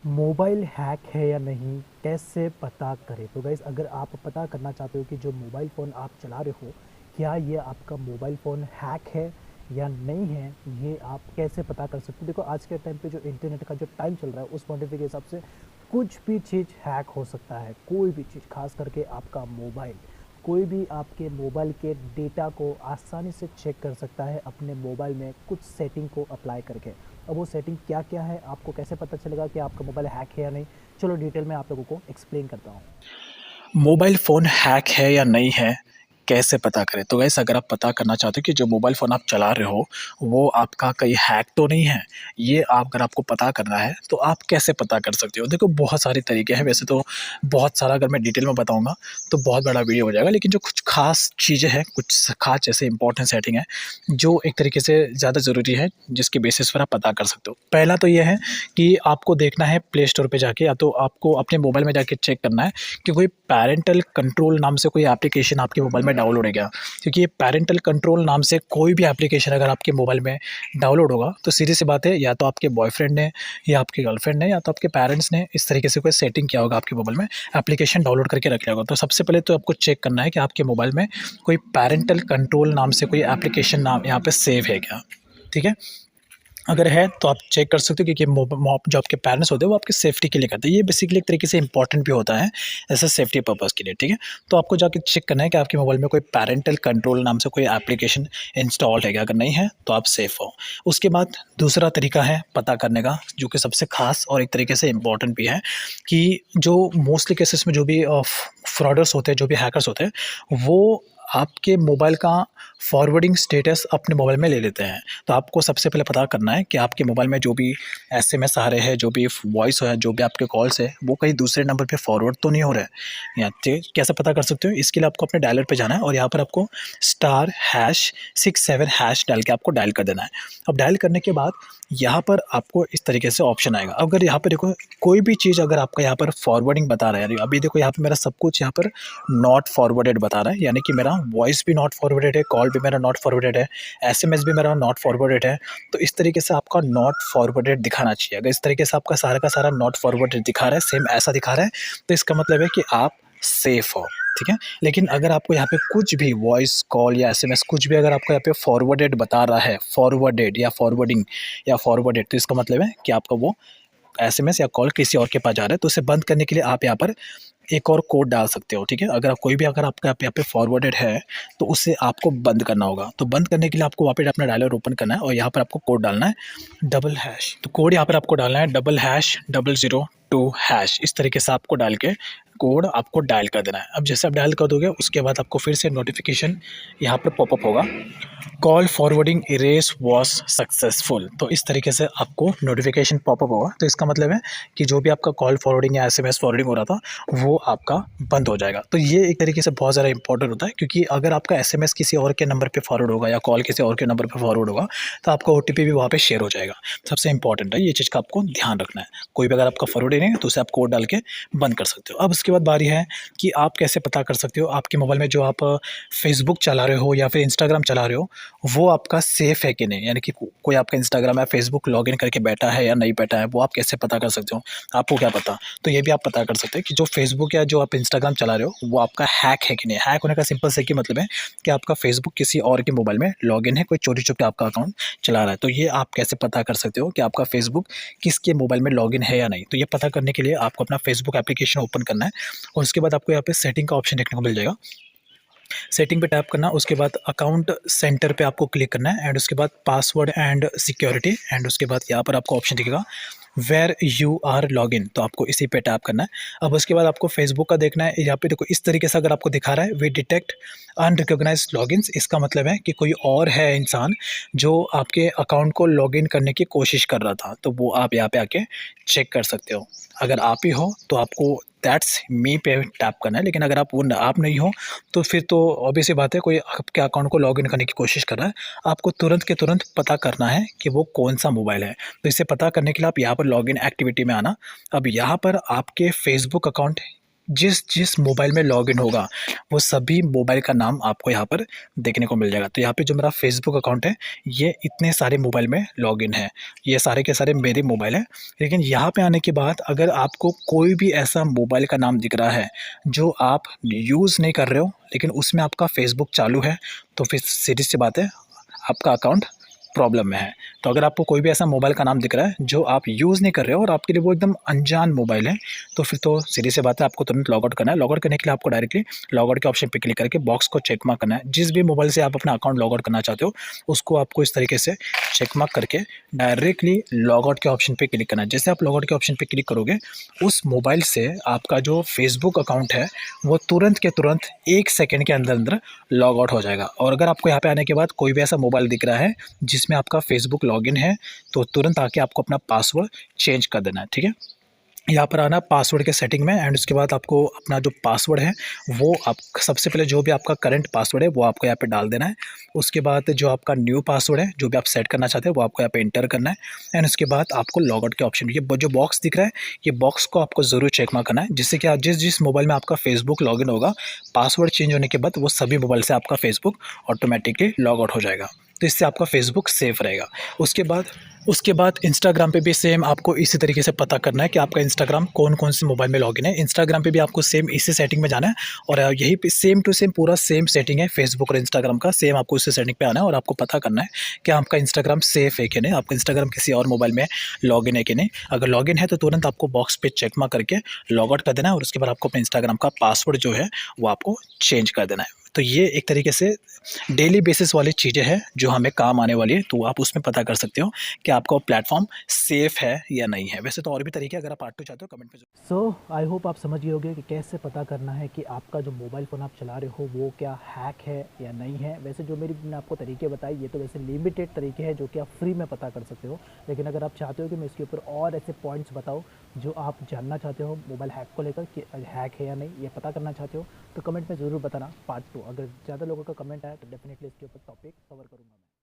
Mobile hack है या नहीं, कैसे पता करें? तो गाइज़, अगर आप पता करना चाहते हो कि जो मोबाइल फ़ोन आप चला रहे हो, क्या ये आपका मोबाइल फ़ोन हैक है या नहीं है, ये आप कैसे पता कर सकते हो? देखो, आज के टाइम पे जो इंटरनेट का जो टाइम चल रहा है, उस पॉइंट ऑफ व्यू के हिसाब से कुछ भी चीज़ हैक हो सकता है। कोई भी चीज़, ख़ास करके आपका मोबाइल। कोई भी आपके मोबाइल के डेटा को आसानी से चेक कर सकता है अपने मोबाइल में कुछ सेटिंग को अप्लाई करके। अब वो सेटिंग क्या-क्या है, आपको कैसे पता चलेगा कि आपका मोबाइल हैक है या नहीं? चलो डिटेल में आप लोगों को एक्सप्लेन करता हूँ। मोबाइल फ़ोन हैक है या नहीं है, कैसे पता करें? तो गाइस अगर आप पता करना चाहते हो कि जो मोबाइल फ़ोन आप चला रहे हो, वो आपका कहीं हैक तो नहीं है, ये अगर आपको पता करना है, तो आप कैसे पता कर सकते हो? देखो बहुत सारे तरीके हैं, वैसे तो बहुत सारा अगर मैं डिटेल में बताऊँगा, तो बहुत बड़ा वीडियो हो जाएगा, लेकिन जो कुछ ख़ास चीज़ें हैं, कुछ ख़ास जैसे इंपॉर्टेंट सेटिंग है, जो एक तरीके से ज़्यादा ज़रूरी है, जिसके बेसिस पर आप पता कर सकते हो। पहला तो ये है कि आपको देखना है प्ले स्टोर पे जाके या तो आपको अपने मोबाइल में जाके चेक करना है कि कोई पैरेंटल कंट्रोल नाम से कोई एप्लीकेशन आपके मोबाइल में डाउनलोड है क्या? क्योंकि ये पैरेंटल कंट्रोल नाम से कोई भी एप्लीकेशन अगर आपके मोबाइल में डाउनलोड होगा, तो सीधी सी बात है या तो आपके बॉयफ्रेंड ने या आपकी गर्लफ्रेंड ने या तो आपके पेरेंट्स ने इस तरीके से कोई सेटिंग किया होगा आपके मोबाइल में, एप्लीकेशन डाउनलोड करके रख लिया होगा। तो सबसे पहले तो आपको चेक करना है कि आपके मोबाइल में कोई पैरेंटल कंट्रोल नाम से कोई एप्लीकेशन नाम यहाँ पे सेव है क्या? ठीक है? अगर है तो आप चेक कर सकते हो क्योंकि जो आपके पेरेंट्स होते हैं वो आपकी सेफ्टी के लिए करते हैं। ये बेसिकली एक तरीके से इंपॉर्टेंट भी होता है ऐसे सेफ्टी पर्पज़ के लिए, ठीक है? तो आपको जाके चेक करना है कि आपके मोबाइल में कोई पैरेंटल कंट्रोल नाम से कोई एप्लीकेशन इंस्टॉल्ड है क्या? अगर नहीं है तो आप सेफ़ हो। उसके बाद दूसरा तरीका है पता करने का, जो कि सबसे ख़ास और एक तरीके से इंपॉर्टेंट भी है कि जो मोस्टली केसेस में जो भी फ्रॉडर्स होते हैं, जो भी हैकर्स होते हैं, वो आपके मोबाइल का फॉरवर्डिंग स्टेटस अपने मोबाइल में ले लेते हैं। तो आपको सबसे पहले पता करना है कि आपके मोबाइल में जो भी एसएमएस आ रहे हैं, जो भी वॉइस है, जो भी आपके कॉल्स है, वो कहीं दूसरे नंबर पे फॉरवर्ड तो नहीं हो रहा है। या कैसे पता कर सकते हो? इसके लिए आपको अपने डायलर पे जाना है और यहाँ पर आपको *#67# डाल के आपको डायल कर देना है। अब डायल करने के बाद यहाँ पर आपको इस तरीके से ऑप्शन आएगा। अगर यहाँ पे देखो कोई भी चीज़ अगर आपका यहाँ पर फॉरवर्डिंग बता रहा है, अभी देखो यहाँ पे मेरा सब कुछ यहाँ पर नॉट फॉरवर्डेड बता रहा है, यानी कि मेरा वॉइस भी नॉट फॉरवर्डेड है, कॉल भी मेरा नॉट फॉरवर्डेड है, एसएमएस भी मेरा नॉट फॉरवर्डेड है। तो इस तरीके से आपका नॉट फॉरवर्डेड दिखाना चाहिए। अगर इस तरीके से आपका सारा का सारा नॉट फॉरवर्डेड दिखा रहा है, सेम ऐसा दिखा रहा है, तो इसका मतलब है कि आप सेफ हो, ठीक है? लेकिन अगर आपको यहाँ पे कुछ भी वॉइस कॉल या एसएमएस कुछ भी अगर आपको यहाँ पे फॉरवर्डेड बता रहा है, फॉरवर्डेड या फॉरवर्डिंग या फॉरवर्डेड, तो इसका मतलब है कि आपका वो एसएमएस या कॉल किसी और के पास जा रहा है। तो उसे बंद करने के लिए आप यहाँ पर एक और कोड डाल सकते हो, ठीक है? अगर कोई भी अगर आपका यहाँ पे फॉरवर्डेड है, तो उसे आपको बंद करना होगा। तो बंद करने के लिए आपको वहाँ पे अपना डायलर ओपन करना है और यहाँ पर आपको कोड डालना है ##। तो कोड यहाँ पर आपको डालना है ##002#। इस तरीके से आपको डाल के कोड आपको डायल कर देना है। अब जैसे आप डायल कर दोगे, उसके बाद आपको फिर से नोटिफिकेशन यहाँ पर पॉपअप होगा, call forwarding erase was successful. तो इस तरीके से आपको नोटिफिकेशन पॉपअप होगा। तो इसका मतलब है कि जो भी आपका कॉल फॉरवर्डिंग या एसएमएस फॉरवर्डिंग हो रहा था, वो आपका बंद हो जाएगा। तो ये एक तरीके से बहुत ज़्यादा इंपॉर्टेंट होता है, क्योंकि अगर आपका एसएमएस किसी और के नंबर पे फॉरवर्ड होगा या कॉल किसी और के नंबर पे फॉरवर्ड होगा, तो आपका ओटीपी भी वहाँ पे शेयर हो जाएगा। सबसे इंपॉर्टेंट है, ये चीज़ का आपको ध्यान रखना है। कोई भी अगर आपका फॉरवर्ड है तो उसे आप कोड डाल के बंद कर सकते हो। अब उसके बाद बारी है कि आप कैसे पता कर सकते हो आपके मोबाइल में जो आप फेसबुक चला रहे हो या फिर इंस्टाग्राम चला रहे हो, वो आपका सेफ़ है कि नहीं। यानी कि कोई आपका इंस्टाग्राम या फेसबुक लॉगिन करके बैठा है या नहीं बैठा है, वो आप कैसे पता कर सकते हो? आपको क्या पता? तो ये भी आप पता कर सकते हैं कि जो फेसबुक या जो आप इंस्टाग्राम चला रहे हो, वो आपका हैक है कि नहीं। हैक होने का सिंपल से ही मतलब है कि आपका फेसबुक किसी और के मोबाइल में लॉगिन है, कोई चोरी छुप के आपका अकाउंट चला रहा है। तो ये आप कैसे पता कर सकते हो कि आपका फेसबुक किसके मोबाइल में लॉगिन है या नहीं। तो ये पता करने के लिए आपको अपना फेसबुक एप्लीकेशन ओपन करना है और उसके बाद आपको यहाँ पे सेटिंग का ऑप्शन देखने को मिल जाएगा। सेटिंग पे टैप करना, उसके बाद अकाउंट सेंटर पे आपको क्लिक करना है एंड उसके बाद पासवर्ड एंड सिक्योरिटी एंड उसके बाद यहाँ पर आपको ऑप्शन दिखेगा वेयर यू आर लॉगिन। तो आपको इसी पे टैप करना है। अब उसके बाद आपको फेसबुक का देखना है। यहाँ पे देखो इस तरीके से अगर आपको दिखा रहा है वी डिटेक्ट अनरिकॉग्नाइज्ड लॉगिन्स, इसका मतलब है कि कोई और है इंसान जो आपके अकाउंट को लॉगिन करने की कोशिश कर रहा था। तो वो आप यहाँ पे आके चेक कर सकते हो। अगर आप ही हो तो आपको दैट्स मी पे टैप करना है, लेकिन अगर आप नहीं हो तो फिर तो ऑब्वियस सी बात है, कोई आपके अकाउंट को लॉगिन करने की कोशिश कर रहा है। आपको तुरंत के तुरंत पता करना है कि वो कौन-सा मोबाइल है। तो इसे पता करने के लिए आप यहाँ पर लॉगिन एक्टिविटी में आना। अब यहाँ पर आपके फेसबुक अकाउंट जिस जिस मोबाइल में लॉगिन होगा वो सभी मोबाइल का नाम आपको यहाँ पर देखने को मिल जाएगा। तो यहाँ पे जो मेरा फ़ेसबुक अकाउंट है ये इतने सारे मोबाइल में लॉगिन है, ये सारे के सारे मेरे मोबाइल हैं। लेकिन यहाँ पे आने के बाद अगर आपको कोई भी ऐसा मोबाइल का नाम दिख रहा है जो आप यूज़ नहीं कर रहे हो लेकिन उसमें आपका फ़ेसबुक चालू है, तो फिर सीधी सी बात है आपका अकाउंट प्रॉब्लम में है। तो अगर आपको कोई भी ऐसा मोबाइल का नाम दिख रहा है जो आप यूज़ नहीं कर रहे हो और आपके लिए वो एकदम अनजान मोबाइल है, तो फिर तो सीधी सी बात है आपको तुरंत लॉग आउट करना है। लॉग आउट करने के लिए आपको डायरेक्टली लॉग आउट के ऑप्शन पे क्लिक करके बॉक्स को चेक मार्क करना है। जिस भी मोबाइल से आप अपना अकाउंट लॉग आउट करना चाहते हो उसको आपको इस तरीके से चेक मार्क करके डायरेक्टली लॉग आउट के ऑप्शन पे क्लिक करना है। जैसे आप लॉग आउट के ऑप्शन पे क्लिक करोगे उस मोबाइल से आपका जो फेसबुक अकाउंट है वो तुरंत के तुरंत 1 सेकंड के अंदर अंदर लॉग आउट हो जाएगा। और अगर आपको यहाँ पे आने के बाद कोई भी ऐसा मोबाइल दिख रहा है जिसमें आपका फेसबुक लॉगिन है, तो तुरंत आके आपको अपना पासवर्ड चेंज कर देना है, ठीक है। यहाँ पर आना पासवर्ड के सेटिंग में एंड उसके बाद आपको अपना जो पासवर्ड है वो आप सबसे पहले जो भी आपका करंट पासवर्ड है वो आपको यहाँ पे डाल देना है। उसके बाद जो आपका न्यू पासवर्ड है जो भी आप सेट करना चाहते हैं वो आपको यहाँ पे इंटर करना है एंड उसके बाद आपको लॉग आउट के ऑप्शन ये जो बॉक्स दिख रहा है ये बॉक्स को आपको ज़रूर चेक मार्क करना है, जिससे कि जिस जिस मोबाइल में आपका फेसबुक लॉगिन होगा पासवर्ड चेंज होने के बाद वो सभी मोबाइल से आपका फेसबुक ऑटोमेटिकली लॉग आउट हो जाएगा। तो इससे आपका फेसबुक सेफ़ रहेगा। उसके बाद इंस्टाग्राम पे भी सेम आपको इसी तरीके से पता करना है कि आपका इंस्टाग्राम कौन-कौन से मोबाइल में लॉगिन है। इंस्टाग्राम पे भी आपको सेम इसी सेटिंग में जाना है और यहीं पे सेम टू सेम पूरा सेम सेटिंग है फेसबुक और इंस्टाग्राम का, सेम आपको इसी सेटिंग पे आना है और आपको पता करना है कि आपका इंस्टाग्राम सेफ़ है कि नहीं, आपका इंस्टाग्राम किसी और मोबाइल में लॉगिन है कि नहीं। अगर लॉगिन है तो तुरंत आपको बॉक्स पे चेक मार्क करके लॉग आउट कर देना है और उसके बाद आपको अपने इंस्टाग्राम का पासवर्ड जो है वो आपको चेंज कर देना है। तो ये एक तरीके से डेली बेसिस वाली चीज़ें हैं जो हमें काम आने वाली है, तो आप उसमें पता कर सकते हो कि आपका प्लेटफॉर्म सेफ़ है या नहीं है। वैसे तो और भी तरीके हैं, अगर आप पार्ट 2 चाहते हो कमेंट में सो आई होप आप समझ गए होंगे कि कैसे पता करना है कि आपका जो मोबाइल फ़ोन आप चला रहे हो वो क्या हैक है या नहीं है। वैसे जो मैंने आपको तरीके बताए ये तो वैसे लिमिटेड तरीके हैं जो कि आप फ्री में पता कर सकते हो, लेकिन अगर आप चाहते हो कि मैं इसके ऊपर और ऐसे पॉइंट्स बताऊँ जो आप जानना चाहते हो मोबाइल हैक को लेकर कि हैक है या नहीं ये पता करना चाहते हो, तो कमेंट में ज़रूर बताना पार्ट 2। अगर ज़्यादा लोगों का कमेंट आया तो डेफिनेटली इसके ऊपर टॉपिक कवर करूँगा मैं।